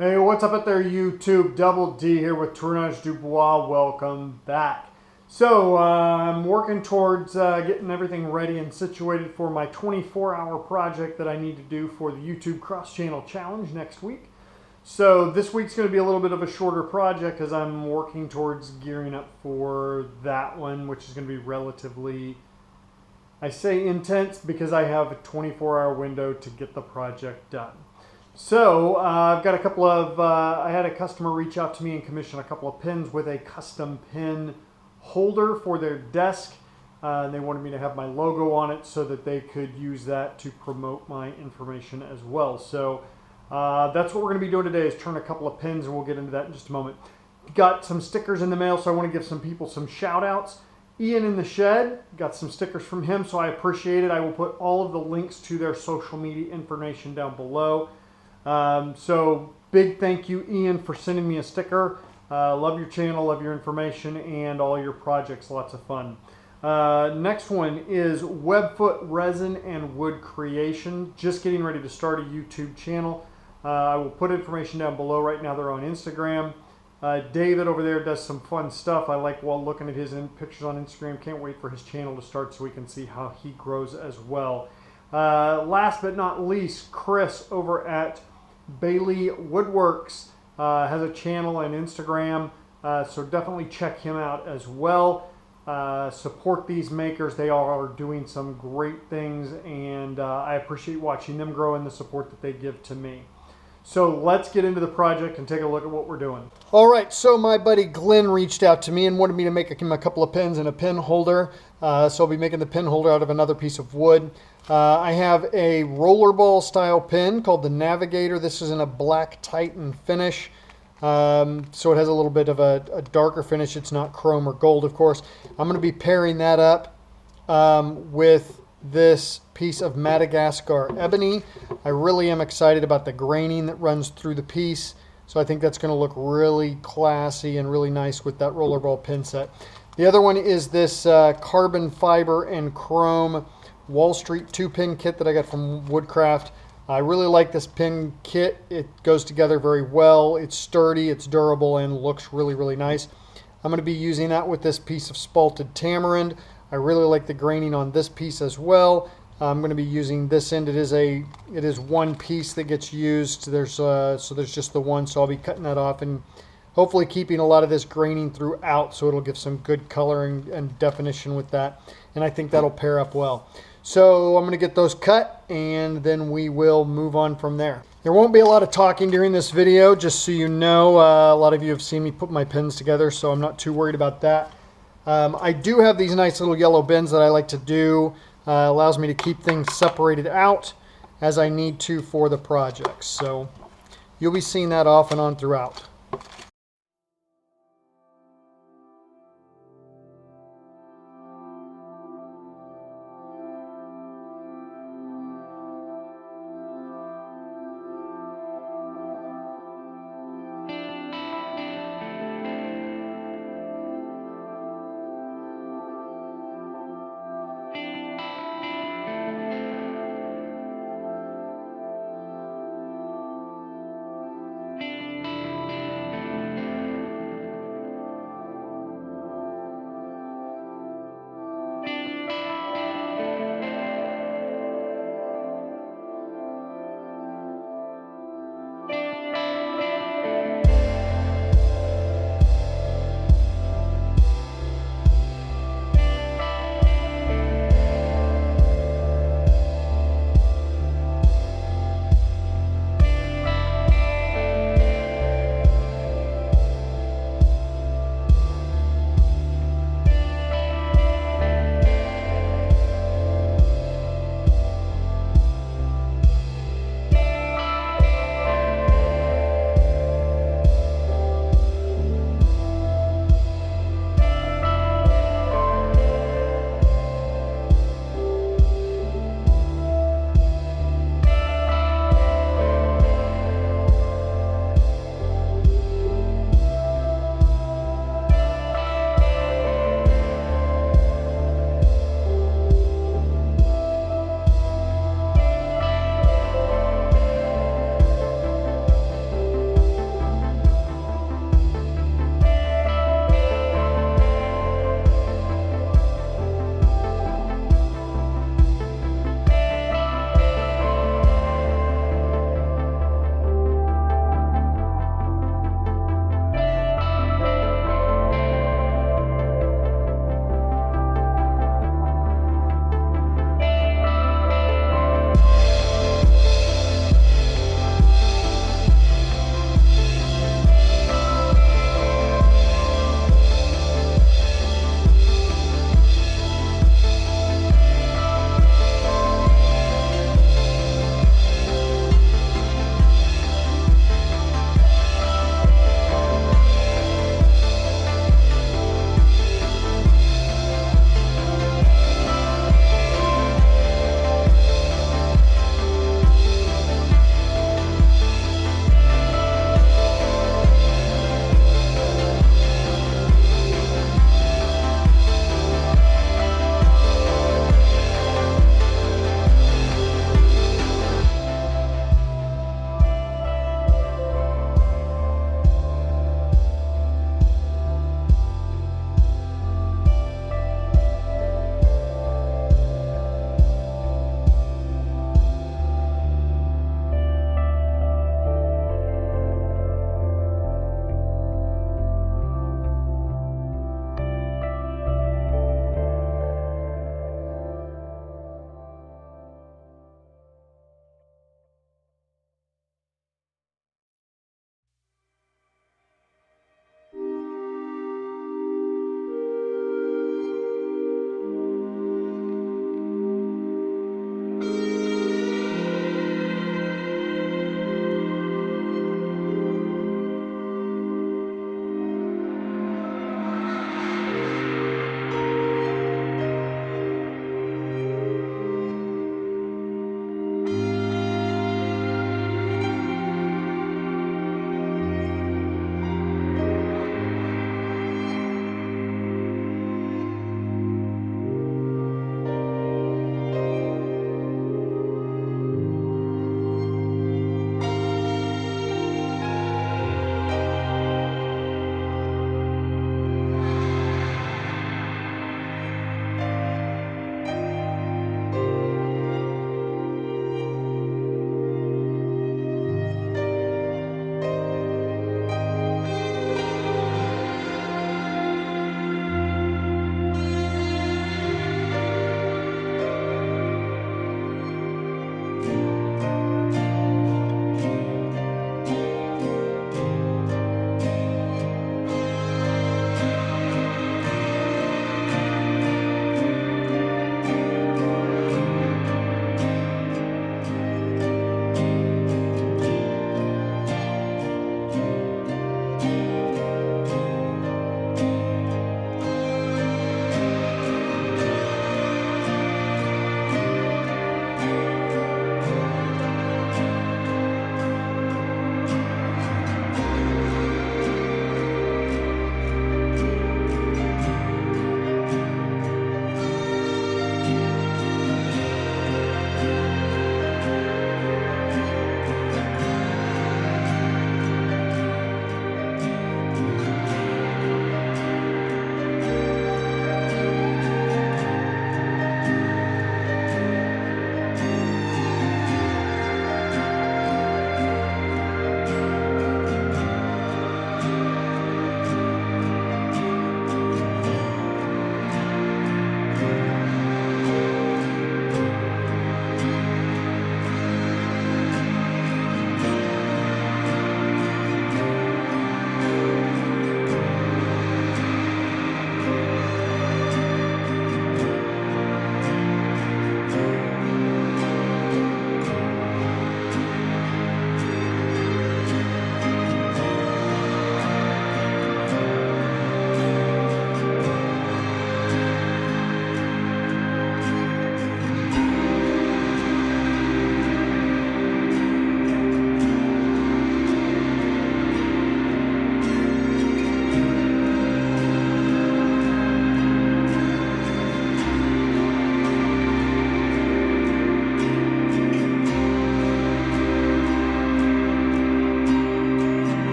Hey, what's up out there, YouTube? Double D here with Tournage Dubois. Welcome back. So, I'm working towards getting everything ready and situated for my 24-hour project that I need to do for the YouTube Cross-Channel Challenge next week. So, this week's going to be a little bit of a shorter project as I'm working towards gearing up for that one, which is going to be relatively, I say intense because I have a 24-hour window to get the project done. So I've got a couple of, I had a customer reach out to me and commission a couple of pins with a custom pin holder for their desk. They wanted me to have my logo on it so that they could use that to promote my information as well. So that's what we're going to be doing today, is turn a couple of pins, and we'll get into that in just a moment. Got some stickers in the mail, so I want to give some people some shout outs. Ian in the Shed, got some stickers from him, so I appreciate it. I will put all of the links to their social media information down below. So big thank you, Ian, for sending me a sticker. Love your channel, love your information, and all your projects. Lots of fun. Next one is Webfoot Resin and Wood Creation. Just getting ready to start a YouTube channel. I will put information down below. Right now they're on Instagram. David over there does some fun stuff. I like while looking at his pictures on Instagram. Can't wait for his channel to start so we can see how he grows as well. Last but not least, Chris over at Bailey Woodworks has a channel and Instagram, so definitely check him out as well. Support these makers. They are doing some great things, and I appreciate watching them grow and the support that they give to me. So let's get into the project and take a look at what we're doing. All right, so my buddy Glenn reached out to me and wanted me to make him a couple of pins and a pin holder. So I'll be making the pin holder out of another piece of wood. I have a rollerball style pin called the Navigator. This is in a black Titan finish. So it has a little bit of a darker finish. It's not chrome or gold, of course. I'm going to be pairing that up with this piece of Madagascar Ebony. I really am excited about the graining that runs through the piece. So I think that's going to look really classy and really nice with that rollerball pin set. The other one is this carbon fiber and chrome Wall Street 2-pin kit that I got from Woodcraft. I really like this pin kit. It goes together very well. It's sturdy, it's durable, and looks really, really nice. I'm going to be using that with this piece of Spalted Tamarind. I really like the graining on this piece as well. I'm going to be using this end. It is one piece that gets used. So there's just the one, so I'll be cutting that off and hopefully keeping a lot of this graining throughout, so it'll give some good color and definition with that. And I think that'll pair up well. So I'm going to get those cut, and then we will move on from there. There won't be a lot of talking during this video, just so you know. A lot of you have seen me put my pins together, so I'm not too worried about that. I do have these nice little yellow bins that I like to do. Allows me to keep things separated out as I need to for the projects. So you'll be seeing that off and on throughout.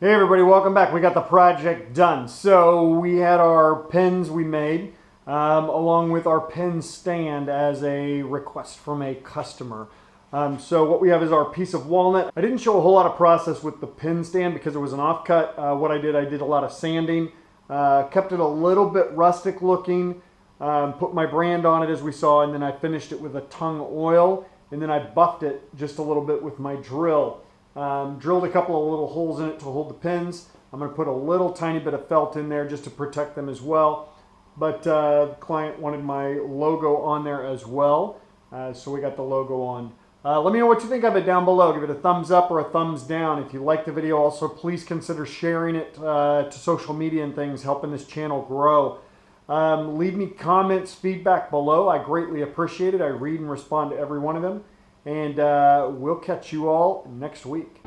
Hey everybody, welcome back. We got the project done. So we had our pins we made along with our pin stand as a request from a customer. So what we have is our piece of walnut. I didn't show a whole lot of process with the pin stand because it was an offcut. What I did a lot of sanding, kept it a little bit rustic looking, put my brand on it as we saw, and then I finished it with a Tung oil, and then I buffed it just a little bit with my drill. Drilled a couple of little holes in it to hold the pins. I'm going to put a little tiny bit of felt in there just to protect them as well. But the client wanted my logo on there as well, so we got the logo on. Let me know what you think of it down below. Give it a thumbs up or a thumbs down. If you like the video, also please consider sharing it to social media and things, helping this channel grow. Leave me comments, feedback below. I greatly appreciate it. I read and respond to every one of them. And we'll catch you all next week.